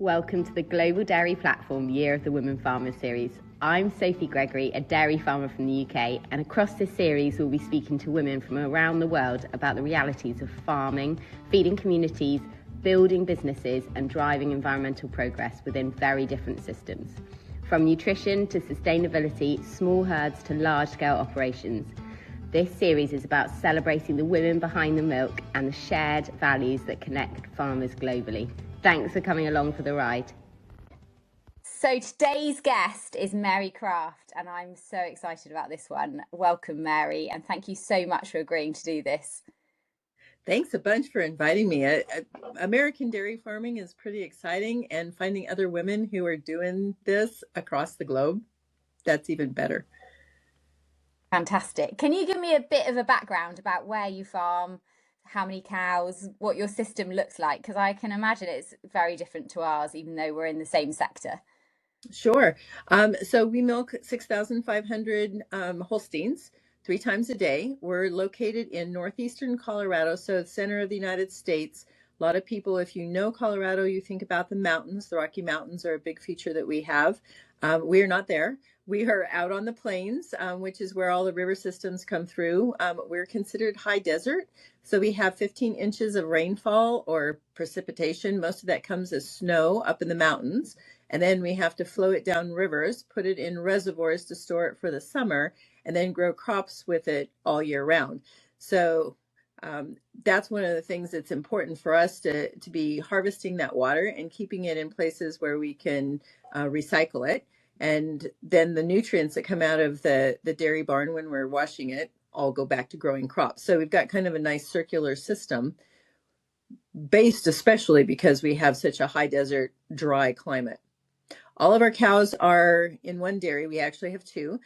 Welcome to the Global Dairy Platform Year of the Women Farmers series. I'm Sophie Gregory, a dairy farmer from the UK, and across this series we'll be speaking to women from around the world about the realities of farming, feeding communities, building businesses and driving environmental progress within very different systems. From nutrition to sustainability, small herds to large-scale operations. This series is about celebrating the women behind the milk and the shared values that connect farmers globally. Thanks for coming along for the ride. So today's guest is Mary Kraft, and I'm so excited about this one. Welcome, Mary, and thank you so much for agreeing to do this. Thanks a bunch for inviting me. American dairy farming is pretty exciting, and finding other women who are doing this across the globe, that's even better. Fantastic. Can you give me a bit of a background about where you farm, how many cows, what your system looks like? Because I can imagine it's very different to ours, even though we're in the same sector. Sure. So we milk 6,500 Holsteins 3 times a day. We're located in northeastern Colorado, so the center of the United States. A lot of people, if you know Colorado, you think about the mountains. The Rocky Mountains are a big feature that we have. We are not there. We are out on the plains, which is where all the river systems come through. We're considered high desert. So we have 15 inches of rainfall or precipitation. Most of that comes as snow up in the mountains. And then we have to flow it down rivers, put it in reservoirs to store it for the summer, and then grow crops with it all year round. So that's one of the things that's important for us to be harvesting that water and keeping it in places where we can recycle it. And then the nutrients that come out of the dairy barn when we're washing it all go back to growing crops. So we've got kind of a nice circular system based especially because we have such a high desert, dry climate. All of our cows are in one dairy. We actually have 2.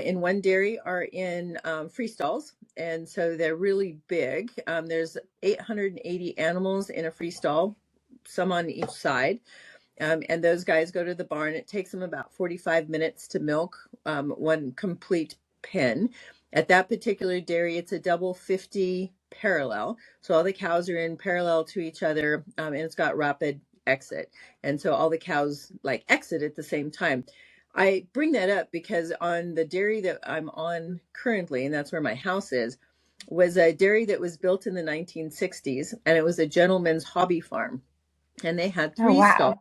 In one dairy are in free stalls, and so they're really big. There's 880 animals in a free stall, some on each side. And those guys go to the barn. It takes them about 45 minutes to milk one complete pen. At that particular dairy, it's a double 50 parallel. So all the cows are in parallel to each other, and it's got rapid exit. And so all the cows like exit at the same time. I bring that up because on the dairy that I'm on currently, and that's where my house is, was a dairy that was built in the 1960s, and it was a gentleman's hobby farm. And they had 3 stalls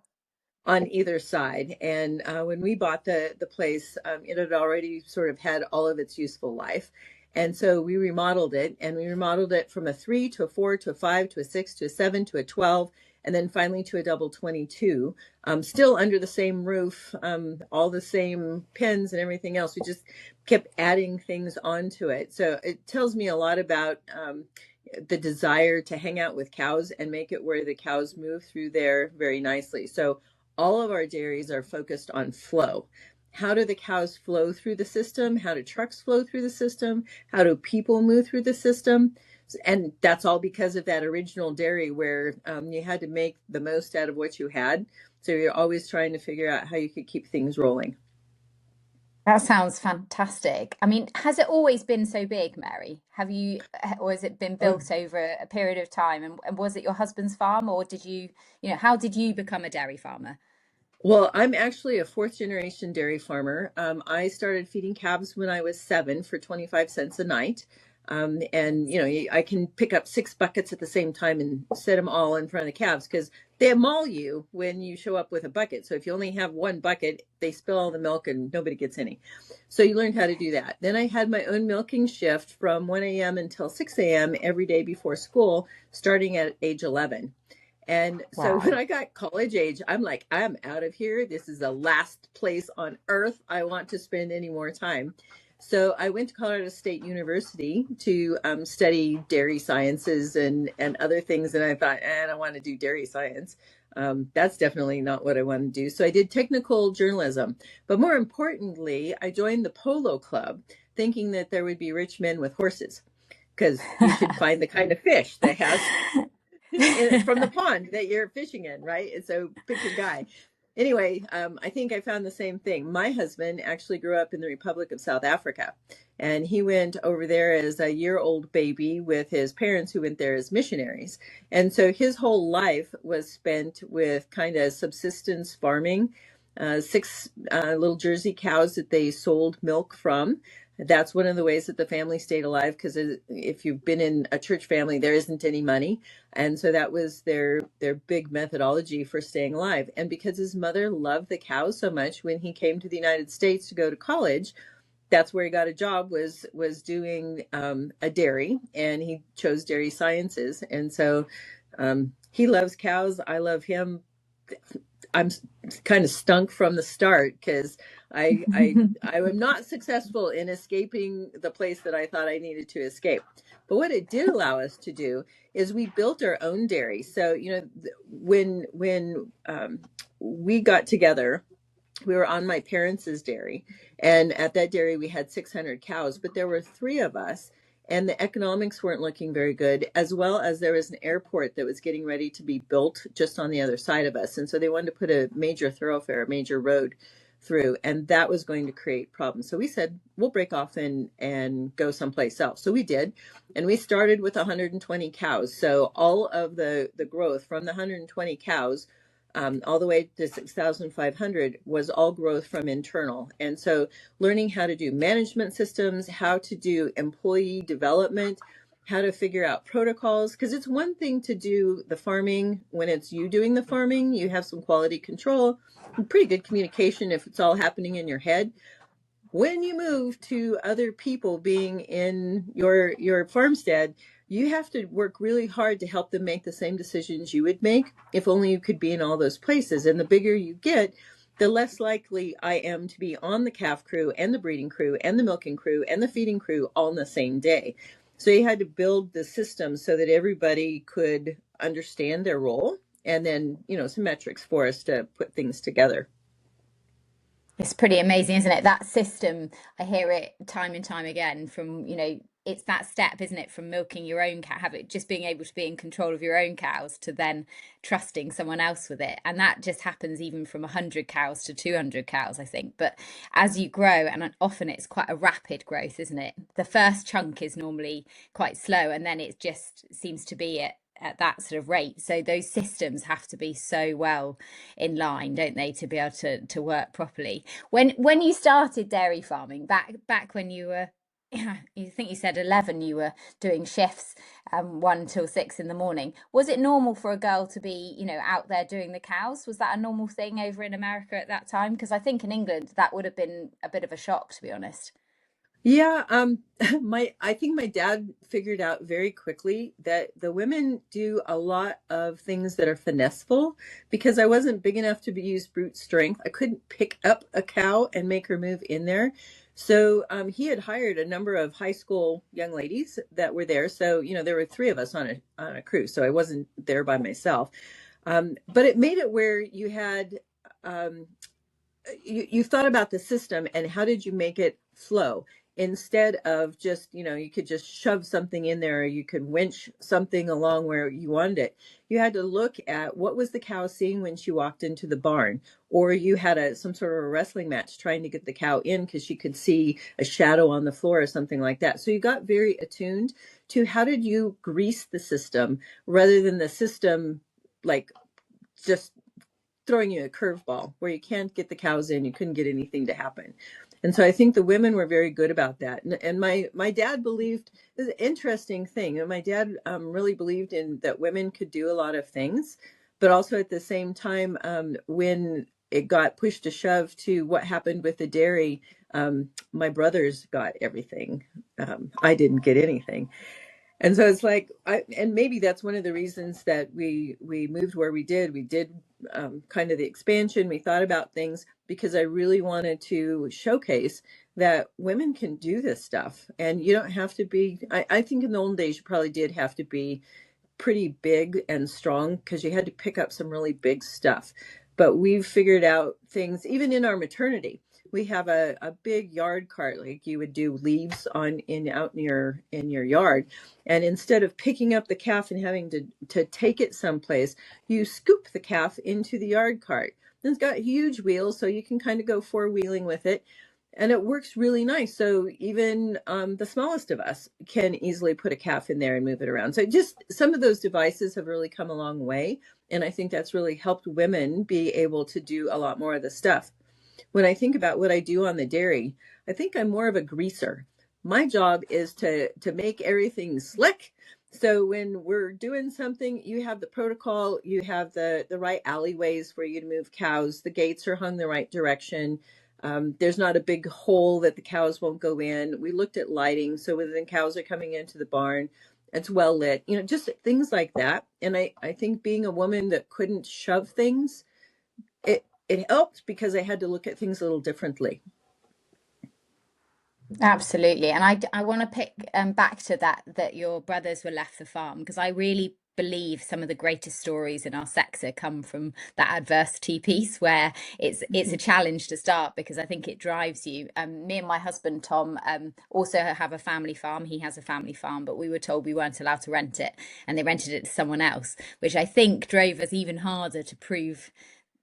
on either side. And when we bought the place, it had already sort of had all of its useful life. And so we remodeled it, and we remodeled it from a 3 to a 4 to a 5 to a 6 to a 7 to a 12, and then finally to a double 22, still under the same roof, all the same pens and everything else. We just kept adding things onto it. So it tells me a lot about the desire to hang out with cows and make it where the cows move through there very nicely. So all of our dairies are focused on flow. How do the cows flow through the system? How do trucks flow through the system? How do people move through the system? And that's all because of that original dairy where you had to make the most out of what you had. So you're always trying to figure out how you could keep things rolling. That sounds fantastic. I mean, has it always been so big, Mary? Or has it been built over a period of time? And was it your husband's farm, or how did you become a dairy farmer? Well, I'm actually a 4th generation dairy farmer. I started feeding calves when I was 7 for 25 cents a night. And, I can pick up 6 buckets at the same time and set them all in front of the calves because they maul you when you show up with a bucket. So if you only have 1 bucket, they spill all the milk and nobody gets any. So you learned how to do that. Then I had my own milking shift from 1 a.m. until 6 a.m. every day before school, starting at age 11. And so when I got college age, I'm like, I'm out of here. This is the last place on earth I want to spend any more time. So I went to Colorado State University to study dairy sciences and other things. And I thought, I don't want to do dairy science. That's definitely not what I want to do. So I did technical journalism. But more importantly, I joined the polo club thinking that there would be rich men with horses because you should find the kind of fish that has from the pond that you're fishing in, right? And so pick your guy. Anyway, I think I found the same thing. My husband actually grew up in the Republic of South Africa, and he went over there as a year-old baby with his parents who went there as missionaries. And so his whole life was spent with kind of subsistence farming, six little Jersey cows that they sold milk from. That's one of the ways that the family stayed alive, because if you've been in a church family, there isn't any money. And so that was their big methodology for staying alive. And because his mother loved the cows so much, when he came to the United States to go to college, that's where he got a job, was doing a dairy, and he chose dairy sciences. And so he loves cows. I love him. I'm kind of stunk from the start, because I am not successful in escaping the place that I thought I needed to escape. But what it did allow us to do is we built our own dairy. So when we got together, we were on my parents' dairy, and at that dairy we had 600 cows, but there were three of us, and the economics weren't looking very good, as well as there was an airport that was getting ready to be built just on the other side of us. And so they wanted to put a major thoroughfare, a major road through, and that was going to create problems. So we said, we'll break off and go someplace else. So we did, and we started with 120 cows. So all of the growth from the 120 cows, all the way to 6,500, was all growth from internal. And so learning how to do management systems, how to do employee development, how to figure out protocols, because it's one thing to do the farming when it's you doing the farming. You have some quality control, pretty good communication if it's all happening in your head. When you move to other people being in your farmstead, you have to work really hard to help them make the same decisions you would make if only you could be in all those places. And the bigger you get, the less likely I am to be on the calf crew and the breeding crew and the milking crew and the feeding crew all in the same day. So you had to build the system so that everybody could understand their role, and then, some metrics for us to put things together. It's pretty amazing, isn't it? That system, I hear it time and time again from, it's that step, isn't it? From milking your own cow, just being able to be in control of your own cows, to then trusting someone else with it. And that just happens even from 100 cows to 200 cows, I think. But as you grow, and often it's quite a rapid growth, isn't it? The first chunk is normally quite slow, and then it just seems to be at that sort of rate. So those systems have to be so well in line, don't they, to be able to work properly. When you started dairy farming, back when you were, you think you said 11, you were doing shifts 1 till 6 in the morning. Was it normal for a girl to be, out there doing the cows? Was that a normal thing over in America at that time? Because I think in England that would have been a bit of a shock, to be honest. Yeah, I think my dad figured out very quickly that the women do a lot of things that are finesseful, because I wasn't big enough to use brute strength. I couldn't pick up a cow and make her move in there. So he had hired a number of high school young ladies that were there. So, there were three of us on a crew, so I wasn't there by myself. But it made it where you had you thought about the system and how did you make it flow, instead of just, you could just shove something in there, or you could winch something along where you wanted it. You had to look at what was the cow seeing when she walked into the barn, or you had some sort of a wrestling match trying to get the cow in because she could see a shadow on the floor or something like that. So you got very attuned to how did you grease the system, rather than the system like just throwing you a curveball where you can't get the cows in, you couldn't get anything to happen. And so I think the women were very good about that. And my dad believed, this is an interesting thing, and my dad really believed in that women could do a lot of things, but also at the same time, when it got pushed to shove to what happened with the dairy, my brothers got everything. I didn't get anything. And so it's like, and maybe that's one of the reasons that we moved where we did. We did kind of the expansion. We thought about things because I really wanted to showcase that women can do this stuff. And you don't have to be, I think in the old days, you probably did have to be pretty big and strong, because you had to pick up some really big stuff. But we've figured out things, even in our maternity. we have a big yard cart, like you would do leaves out in your yard. And instead of picking up the calf and having to take it someplace, you scoop the calf into the yard cart. And it's got huge wheels, so you can kind of go four-wheeling with it. And it works really nice. So even the smallest of us can easily put a calf in there and move it around. So just some of those devices have really come a long way. And I think that's really helped women be able to do a lot more of the stuff. When I think about what I do on the dairy, I think I'm more of a greaser. My job is to make everything slick. So when we're doing something, you have the protocol, you have the right alleyways for you to move cows. The gates are hung the right direction. There's not a big hole that the cows won't go in. We looked at lighting. So when the cows are coming into the barn, it's well lit, just things like that. And I think being a woman that couldn't shove things, it helped because I had to look at things a little differently. Absolutely. And I want to pick back to that your brothers were left the farm, because I really believe some of the greatest stories in our sector come from that adversity piece, where it's a challenge to start, because I think it drives you. Me and my husband Tom also have a family farm. He has a family farm, but we were told we weren't allowed to rent it, and they rented it to someone else, which I think drove us even harder to prove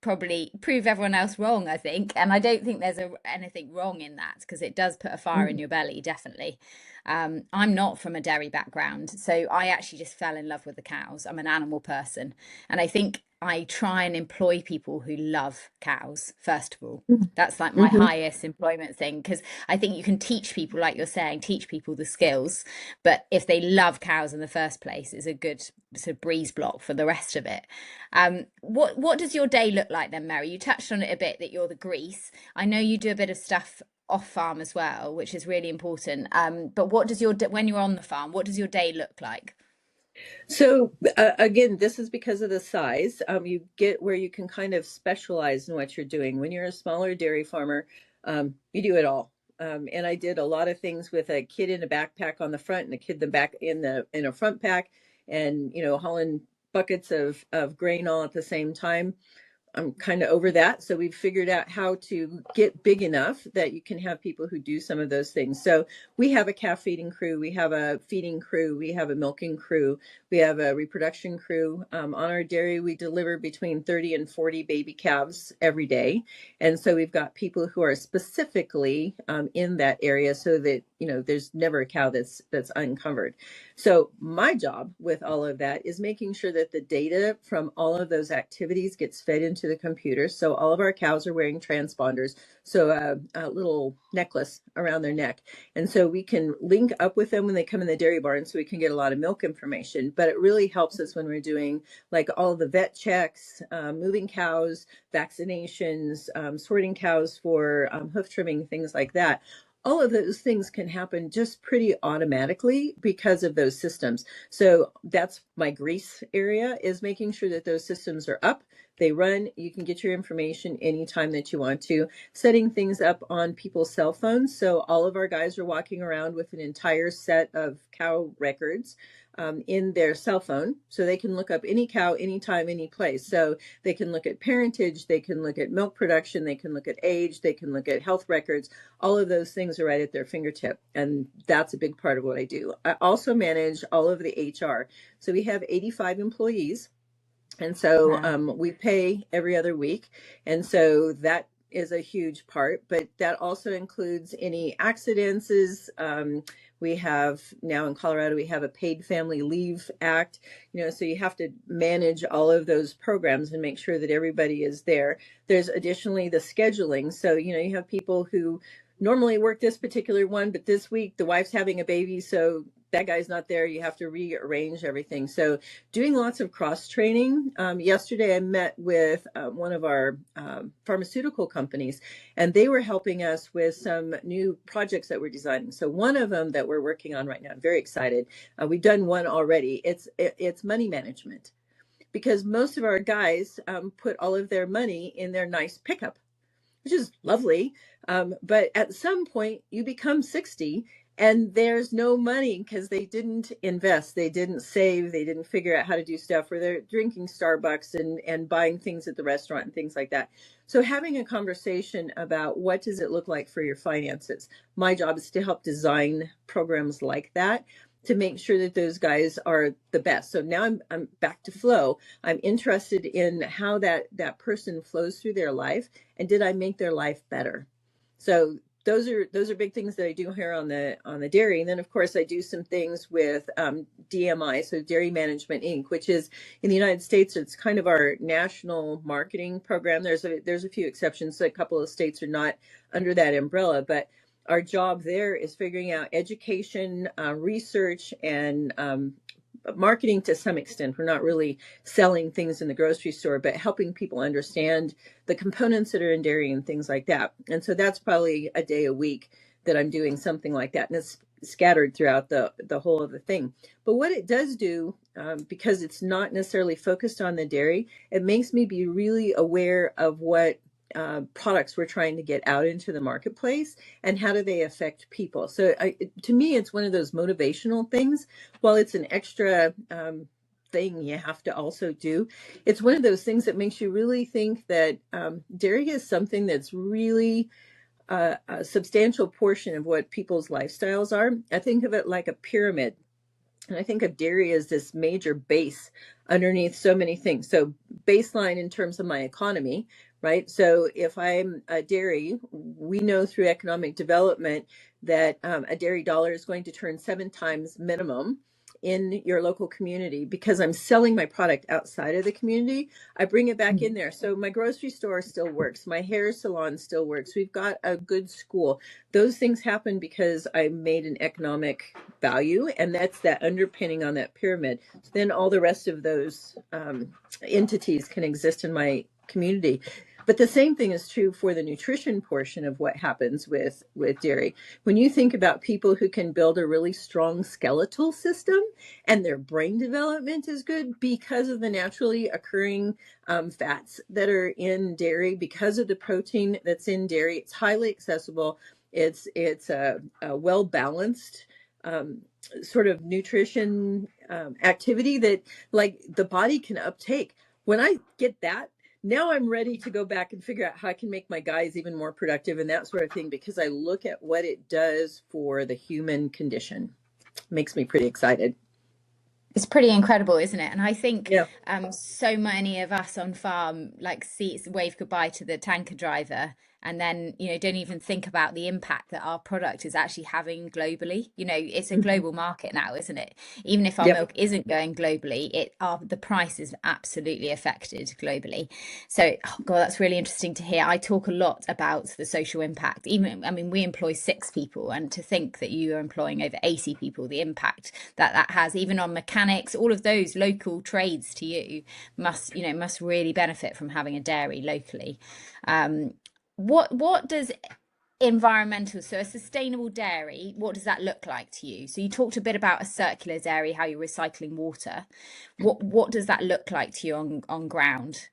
everyone else wrong, I think. And I don't think there's anything wrong in that, because it does put a fire in your belly, definitely. I'm not from a dairy background, so I actually just fell in love with the cows. I'm an animal person, and I think I try and employ people who love cows, first of all. That's like my highest employment thing, because I think you can teach people, like you're saying, teach people the skills, but if they love cows in the first place, it's a good sort of breeze block for the rest of it. What does your day look like then, Mary? You touched on it a bit, that you're the grease. I know you do a bit of stuff off farm as well, which is really important. But what does when you're on the farm, what does your day look like? So again, this is because of the size. You get where you can kind of specialize in what you're doing. When you're a smaller dairy farmer, you do it all. And I did a lot of things with a kid in a backpack on the front and a kid in the back in a front pack, and hauling buckets of grain all at the same time. I'm kind of over that. So we've figured out how to get big enough that you can have people who do some of those things. So we have a calf feeding crew, we have a feeding crew, we have a milking crew, we have a reproduction crew. On our dairy, we deliver between 30 and 40 baby calves every day. And so we've got people who are specifically in that area, so that, there's never a cow that's uncovered. So my job with all of that is making sure that the data from all of those activities gets fed into the computer. So all of our cows are wearing transponders, so a little necklace around their neck. And so we can link up with them when they come in the dairy barn, so we can get a lot of milk information. But it really helps us when we're doing like all the vet checks, moving cows, vaccinations, sorting cows for hoof trimming, things like that. All of those things can happen just pretty automatically because of those systems. So that's my grease area, is making sure that those systems are up, they run, you can get your information anytime that you want to, setting things up on people's cell phones. So all of our guys are walking around with an entire set of cow records in their cell phone, so they can look up any cow, anytime, any place. So they can look at parentage, they can look at milk production, they can look at age, they can look at health records. All of those things are right at their fingertip. And that's a big part of what I do. I also manage all of the HR. So we have 85 employees. And so we pay every other week. And so that is a huge part, but that also includes any accidents. We have now in Colorado, we have a paid family leave act, so you have to manage all of those programs and make sure that everybody is there. There's additionally the scheduling. So, you have people who normally work this particular one, but this week the wife's having a baby, so that guy's not there. You have to rearrange everything. So doing lots of cross training. Yesterday I met with one of our pharmaceutical companies, and they were helping us with some new projects that we're designing. So one of them that we're working on right now, I'm very excited. We've done one already. It's money management, because most of our guys put all of their money in their nice pickup, which is lovely. But at some point you become 60 And there's no money because they didn't invest, they didn't save, they didn't figure out how to do stuff where they're drinking Starbucks and buying things at the restaurant and things like that. So having a conversation about what does it look like for your finances. My job is to help design programs like that to make sure that those guys are the best. So now I'm back to flow. I'm interested in how that person flows through their life, and did I make their life better? So those are big things that I do here on the dairy. And then of course I do some things with DMI, so Dairy Management Inc., which is in the United States, it's kind of our national marketing program. There's a few exceptions. A couple of states are not under that umbrella, but our job there is figuring out education, research, and marketing to some extent. We're not really selling things in the grocery store, but helping people understand the components that are in dairy and things like that. And so that's probably a day a week that I'm doing something like that. And it's scattered throughout the whole of the thing. But what it does do, because it's not necessarily focused on the dairy, it makes me be really aware of what products we're trying to get out into the marketplace and how do they affect people. So to me, it's one of those motivational things. While it's an extra thing you have to also do, it's one of those things that makes you really think that dairy is something that's really a substantial portion of what people's lifestyles are. I think of it like a pyramid. And I think of dairy as this major base underneath so many things. So baseline in terms of my economy, right? So if I'm a dairy, we know through economic development that a dairy dollar is going to turn 7 times minimum in your local community because I'm selling my product outside of the community. I bring it back in there. So my grocery store still works. My hair salon still works. We've got a good school. Those things happen because I made an economic value, and that's that underpinning on that pyramid. So then all the rest of those entities can exist in my community. But the same thing is true for the nutrition portion of what happens with dairy. When you think about people who can build a really strong skeletal system and their brain development is good because of the naturally occurring fats that are in dairy, because of the protein that's in dairy, it's highly accessible. It's a well balanced sort of nutrition activity that like the body can uptake. When I get that, now I'm ready to go back and figure out how I can make my guys even more productive and that sort of thing, because I look at what it does for the human condition. It makes me pretty excited. It's pretty incredible, isn't it? And I think Yeah. so many of us on farm like wave goodbye to the tanker driver, and then don't even think about the impact that our product is actually having globally. It's a global market now, isn't it? Even if our Yep. milk isn't going globally, the price is absolutely affected globally. So, oh God, that's really interesting to hear. I talk a lot about the social impact. We employ 6 people, and to think that you are employing over 80 people, the impact that has even on mechanics, all of those local trades to you must really benefit from having a dairy locally. What does environmental, so a sustainable dairy, what does that look like to you? So you talked a bit about a circular dairy, how you're recycling water. What does that look like to you on ground?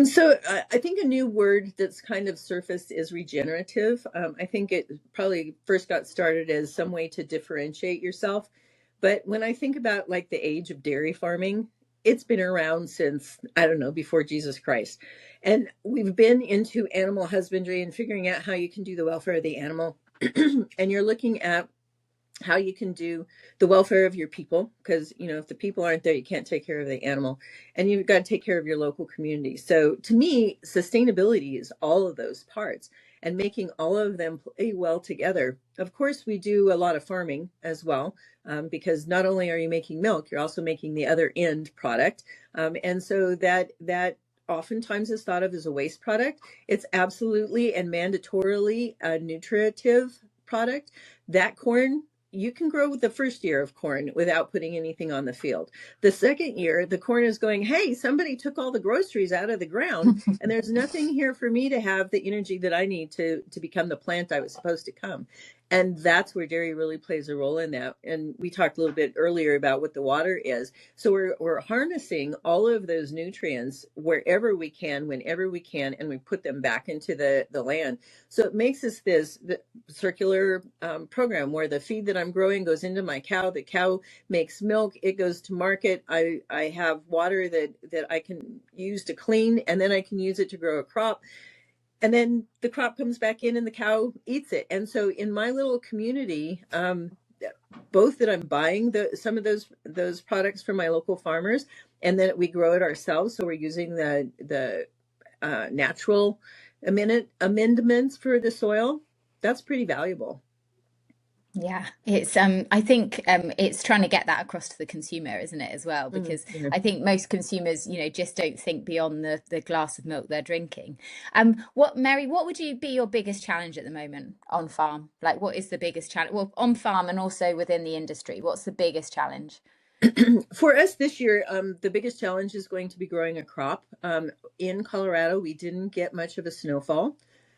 So I think a new word that's kind of surfaced is regenerative. I think it probably first got started as some way to differentiate yourself. But when I think about like the age of dairy farming, it's been around since, I don't know, before Jesus Christ. And we've been into animal husbandry and figuring out how you can do the welfare of the animal. And you're looking at how you can do the welfare of your people, because if the people aren't there, you can't take care of the animal, and you've got to take care of your local community. So to me, sustainability is all of those parts and making all of them play well together. Of course, we do a lot of farming as well, because not only are you making milk, you're also making the other end product, and so that oftentimes is thought of as a waste product. It's absolutely and mandatorily a nutritive product. That corn, you can grow the first year of corn without putting anything on the field. The second year, the corn is going, hey, somebody took all the groceries out of the ground, and there's nothing here for me to have the energy that I need to become the plant I was supposed to come. And that's where dairy really plays a role in that. And we talked a little bit earlier about what the water is. So we're harnessing all of those nutrients wherever we can, whenever we can, and we put them back into the land. So it makes us this circular program where the feed that I'm growing goes into my cow. The cow makes milk. It goes to market. I have water that I can use to clean, and then I can use it to grow a crop, and then the crop comes back in and the cow eats it. And so in my little community, both that I'm buying some of those products from my local farmers, and then we grow it ourselves. So we're using the natural amendments for the soil. That's pretty valuable. Yeah, it's I think it's trying to get that across to the consumer, isn't it, as well? Because Mm-hmm. I think most consumers, just don't think beyond the glass of milk they're drinking. Mary, what would be your biggest challenge at the moment on farm? Like, what is the biggest challenge? Well, on farm and also within the industry, what's the biggest challenge? For us this year, the biggest challenge is going to be growing a crop. In Colorado, we didn't get much of a snowfall.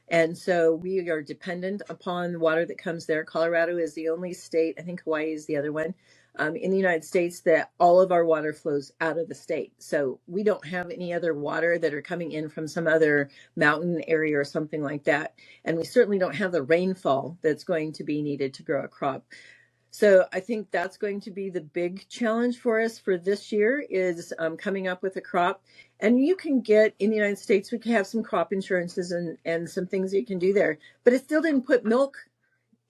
And so we are dependent upon the water that comes there. Colorado is the only state, I think Hawaii is the other one, in the United States that all of our water flows out of the state. So we don't have any other water that are coming in from some other mountain area or something like that. And we certainly don't have the rainfall that's going to be needed to grow a crop. So I think that's going to be the big challenge for us for this year is coming up with a crop. And you can get in the United States, we can have some crop insurances and some things that you can do there, but it still didn't put milk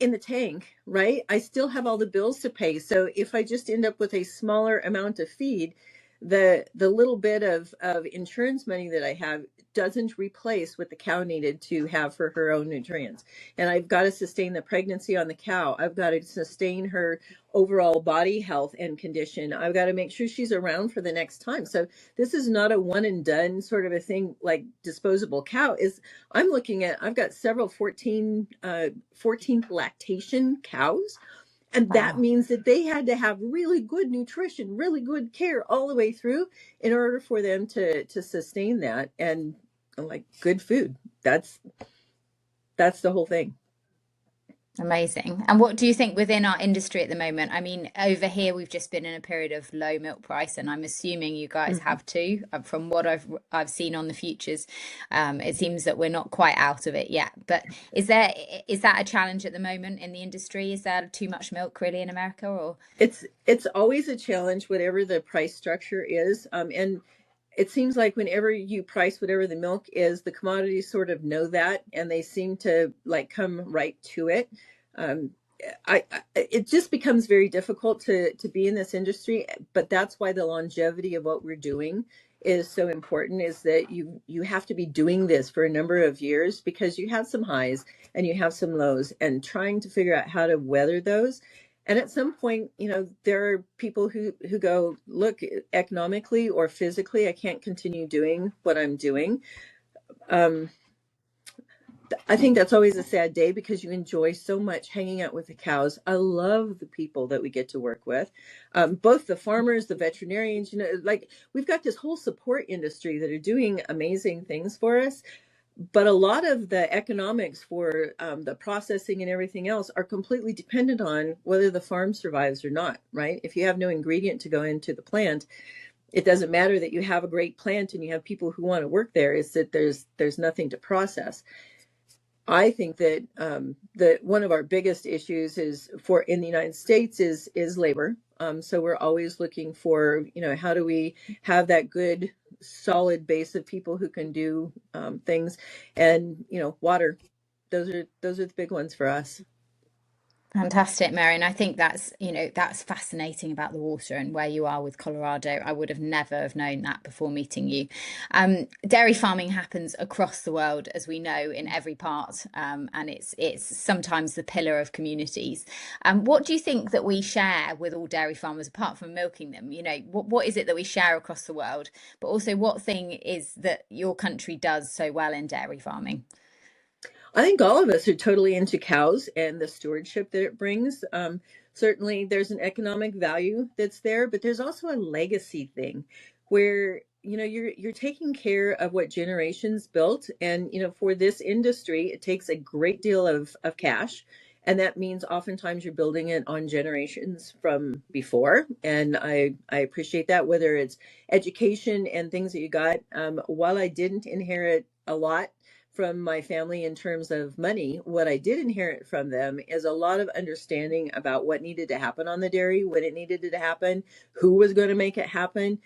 in the tank, right? I still have all the bills to pay. So if I just end up with a smaller amount of feed, the little bit of insurance money that I have doesn't replace what the cow needed to have for her own nutrients. And I've got to sustain the pregnancy on the cow. I've got to sustain her overall body health and condition. I've got to make sure she's around for the next time. So this is not a one and done sort of a thing like disposable cow is. I'm looking at, I've got several 14th lactation cows. And that Wow. means that they had to have really good nutrition, really good care all the way through in order for them to sustain that. And like good food. That's the whole thing. Amazing. And what do you think within our industry at the moment? I mean, over here we've just been in a period of low milk price, and I'm assuming you guys Mhm. have too. From what I've seen on the futures, it seems that we're not quite out of it yet. But is that a challenge at the moment in the industry? Is there too much milk really in America, or? It's always a challenge, whatever the price structure is. And it seems like whenever you price whatever the milk is, the commodities sort of know that, and they seem to like come right to it. Um, it just becomes very difficult to be in this industry, but that's why the longevity of what we're doing is so important. Is that you have to be doing this for a number of years because you have some highs and you have some lows, and trying to figure out how to weather those. And at some point, there are people who go, look, economically or physically, I can't continue doing what I'm doing. I think that's always a sad day because you enjoy so much hanging out with the cows. I love the people that we get to work with, both the farmers, the veterinarians, like we've got this whole support industry that are doing amazing things for us. But a lot of the economics for the processing and everything else are completely dependent on whether the farm survives or not, right? If you have no ingredient to go into the plant, it doesn't matter that you have a great plant and you have people who want to work there. It's that there's nothing to process. I think that one of our biggest issues is in the United States is labor. So we're always looking for, how do we have that good, solid base of people who can do things, and water. Those are the big ones for us. Fantastic, Mary. And I think that's fascinating about the water and where you are with Colorado. I would have never have known that before meeting you. Dairy farming happens across the world, as we know, in every part, and it's sometimes the pillar of communities. What do you think that we share with all dairy farmers, apart from milking them? What is it that we share across the world? But also, what thing is that your country does so well in dairy farming? I think all of us are totally into cows and the stewardship that it brings. Certainly, there's an economic value that's there, but there's also a legacy thing where you're taking care of what generations built, and for this industry, it takes a great deal of cash, And that means oftentimes you're building it on generations from before. And I appreciate that, whether it's education and things that you got. While I didn't inherit a lot from my family in terms of money, what I did inherit from them is a lot of understanding about what needed to happen on the dairy, when it needed to happen, who was going to make it happen,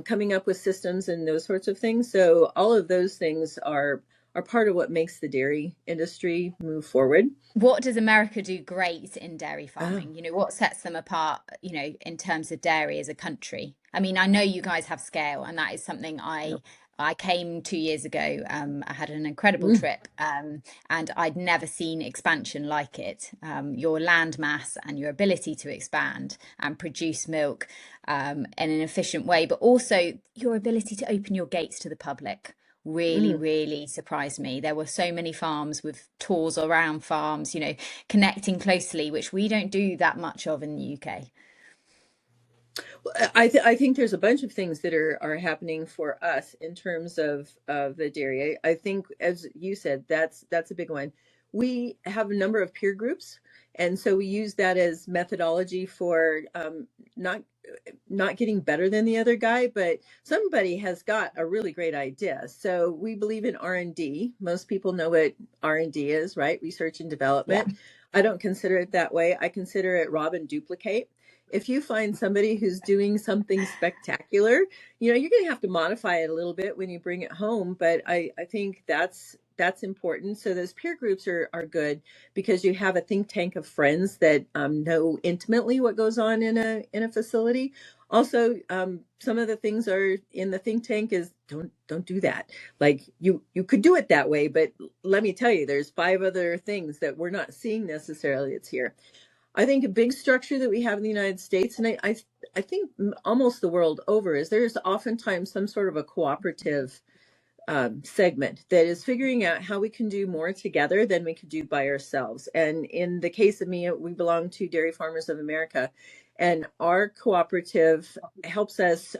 coming up with systems and those sorts of things. So all of those things are part of what makes the dairy industry move forward. What does America do great in dairy Oh, farming? You know, what sets them apart, you know, in terms of dairy as a country? I mean, I know you guys have scale, and that is something yeah. I came 2 years ago. I had an incredible Mm, trip, and I'd never seen expansion like it. Your land mass and your ability to expand and produce milk in an efficient way, but also your ability to open your gates to the public really, mm. really surprised me. There were so many farms with tours around farms, you know, connecting closely, which we don't do that much of in the UK. I think there's a bunch of things that are happening for us in terms of the dairy. I think, as you said, that's a big one. We have a number of peer groups, and so we use that as methodology for not not getting better than the other guy, but somebody has got a really great idea. So we believe in R&D. Most people know what R&D is, right? Research and Yeah. development. I don't consider it that way. I consider it rob and duplicate. If you find somebody who's doing something spectacular, you're going to have to modify it a little bit when you bring it home. But I think that's important. So those peer groups are good because you have a think tank of friends that know intimately what goes on in a facility. Also, some of the things are in the think tank is don't do that. Like you could do it that way, but let me tell you, there's 5 other things that we're not seeing necessarily. It's here. I think a big structure that we have in the United States, and I think almost the world over, is there's oftentimes some sort of a cooperative segment that is figuring out how we can do more together than we could do by ourselves. And in the case of me, we belong to Dairy Farmers of America, and our cooperative helps us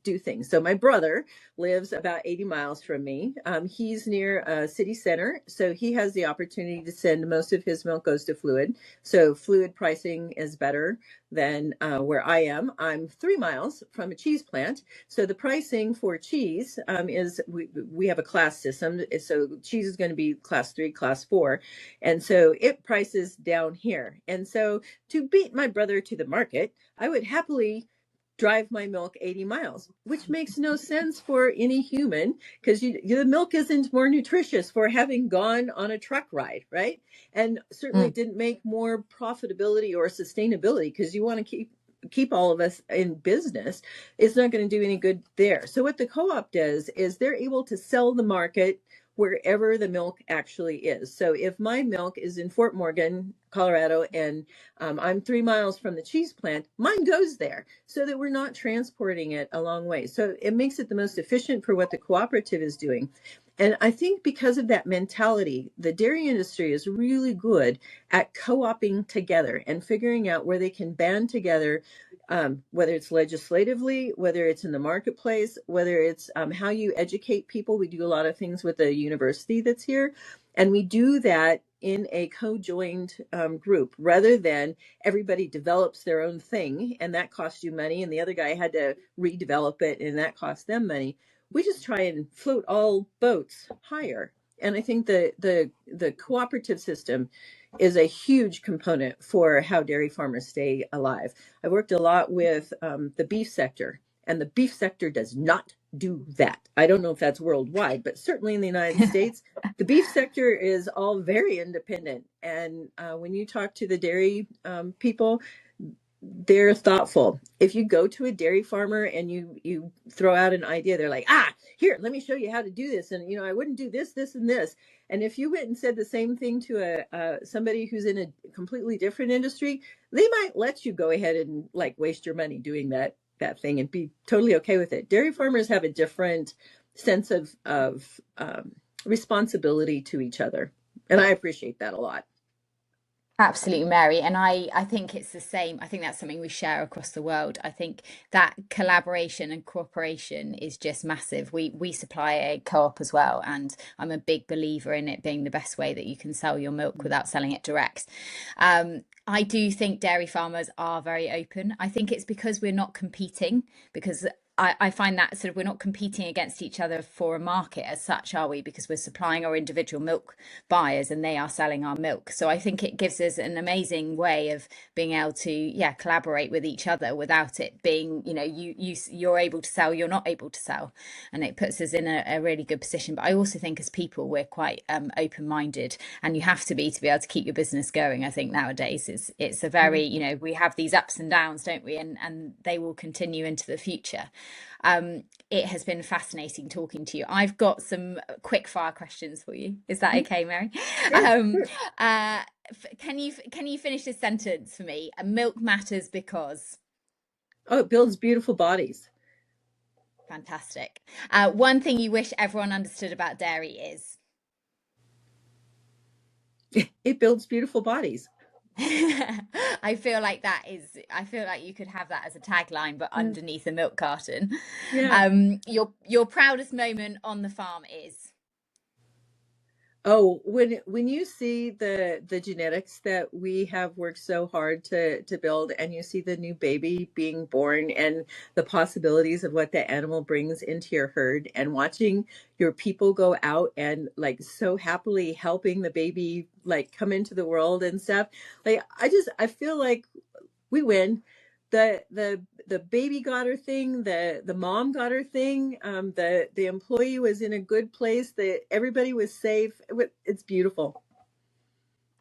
do things. So my brother lives about 80 miles from me. He's near a city center, so he has the opportunity to send most of his milk goes to fluid. So fluid pricing is better than where I am. I'm 3 miles from a cheese plant. So the pricing for cheese is we have a class system. So cheese is going to be class 3, class 4. And so it prices down here. And so to beat my brother to the market, I would happily drive my milk 80 miles, which makes no sense for any human because the milk isn't more nutritious for having gone on a truck ride, right? And certainly Mm. didn't make more profitability or sustainability because you want to keep all of us in business. It's not going to do any good there. So what the co-op does is they're able to sell the market wherever the milk actually is. So if my milk is in Fort Morgan, Colorado, and I'm 3 miles from the cheese plant, mine goes there so that we're not transporting it a long way. So it makes it the most efficient for what the cooperative is doing. And I think because of that mentality, the dairy industry is really good at co-oping together and figuring out where they can band together, whether it's legislatively, whether it's in the marketplace, whether it's how you educate people. We do a lot of things with the university that's here, and we do that in a co-joined group rather than everybody develops their own thing and that costs you money and the other guy had to redevelop it and that costs them money. We just try and float all boats higher. And I think the cooperative system is a huge component for how dairy farmers stay alive. I've worked a lot with the beef sector, and the beef sector does not do that. I don't know if that's worldwide, but certainly in the United States, the beef sector is all very independent. And when you talk to the dairy people, they're thoughtful. If you go to a dairy farmer and you throw out an idea, they're like, here, let me show you how to do this. And I wouldn't do this, this, and this. And if you went and said the same thing to somebody who's in a completely different industry, they might let you go ahead and like waste your money doing that thing and be totally okay with it. Dairy farmers have a different sense of responsibility to each other, and I appreciate that a lot. Absolutely, Mary. And I think it's the same. I think that's something we share across the world. I think that collaboration and cooperation is just massive. We supply a co-op as well, and I'm a big believer in it being the best way that you can sell your milk without selling it direct. I do think dairy farmers are very open. I think it's because we're not competing, because I find that sort of we're not competing against each other for a market as such, are we? Because we're supplying our individual milk buyers and they are selling our milk. So I think it gives us an amazing way of being able to, yeah, collaborate with each other without it being, you know, you're able to sell, you're not able to sell, and it puts us in a really good position. But I also think as people we're quite open-minded, and you have to be able to keep your business going. I think nowadays it's a very, you know, we have these ups and downs, don't we? And they will continue into the future. It has been fascinating talking to you. I've got some quick fire questions for you. Is that okay, Mary? Sure. Can you finish this sentence for me? Milk matters because. Oh, it builds beautiful bodies. Fantastic. One thing you wish everyone understood about dairy is. It builds beautiful bodies. I feel like I feel like you could have that as a tagline, but Yeah. underneath a milk carton. Yeah. Your proudest moment on the farm is. Oh, when you see the genetics that we have worked so hard to build, and you see the new baby being born and the possibilities of what the animal brings into your herd, and watching your people go out and like so happily helping the baby like come into the world and stuff, like I feel like we win. The baby got her thing, the mom got her thing, the employee was in a good place, that everybody was safe. It's beautiful.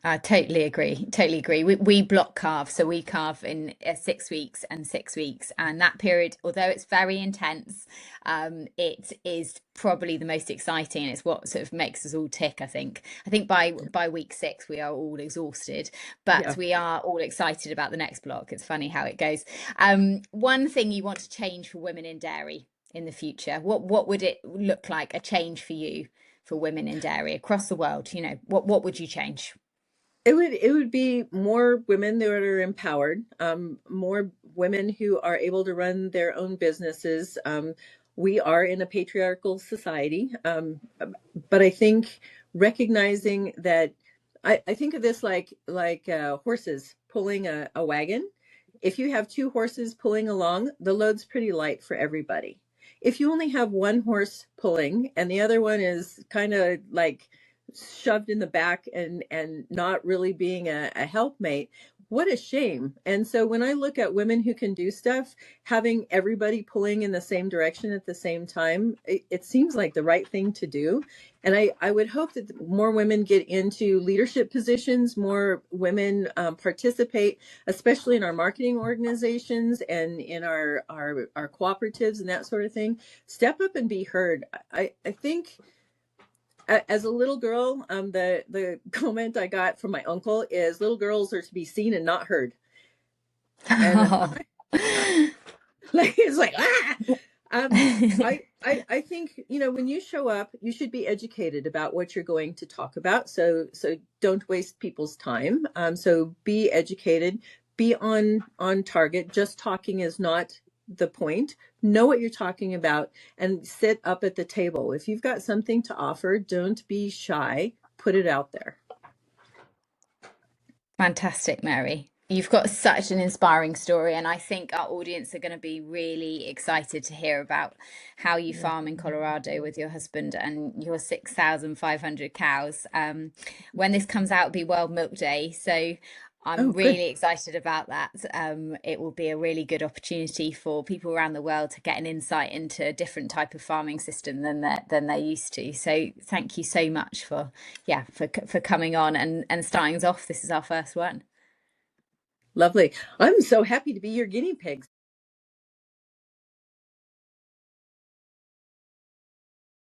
I totally agree. Totally agree. We block calve, so we calve in 6 weeks and 6 weeks, and that period, although it's very intense, it is probably the most exciting, and it's what sort of makes us all tick. I think by week 6 we are all exhausted, but Yeah. we are all excited about the next block. It's funny how it goes. One thing you want to change for women in dairy in the future, what would it look like, a change for you for women in dairy across the world? You know, what would you change? It would be more women that are empowered, more women who are able to run their own businesses. We are in a patriarchal society, but I think recognizing that, I think of this like horses pulling a wagon. If you have two horses pulling along, the load's pretty light for everybody. If you only have one horse pulling and the other one is kind of like shoved in the back and not really being a helpmate, what a shame. And so when I look at women who can do stuff, having everybody pulling in the same direction at the same time, it seems like the right thing to do. And I would hope that more women get into leadership positions, more women participate, especially in our marketing organizations and in our cooperatives and that sort of thing. Step up and be heard. I think as a little girl, the comment I got from my uncle is little girls are to be seen and not heard. And like it's like I think, when you show up, you should be educated about what you're going to talk about. So don't waste people's time. So be educated, be on target. Just talking is not the point. Know what you're talking about and sit up at the table. If you've got something to offer, don't be shy. Put it out there. Fantastic, Mary. You've got such an inspiring story, and I think our audience are going to be really excited to hear about how you Yeah. farm in Colorado with your husband and your 6,500 cows. When this comes out, it'll be World Milk Day, so Oh, I'm good. really excited about that. It will be a really good opportunity for people around the world to get an insight into a different type of farming system than they're used to. So thank you so much for for coming on and starting us off. This is our first one. Lovely. I'm so happy to be your guinea pig.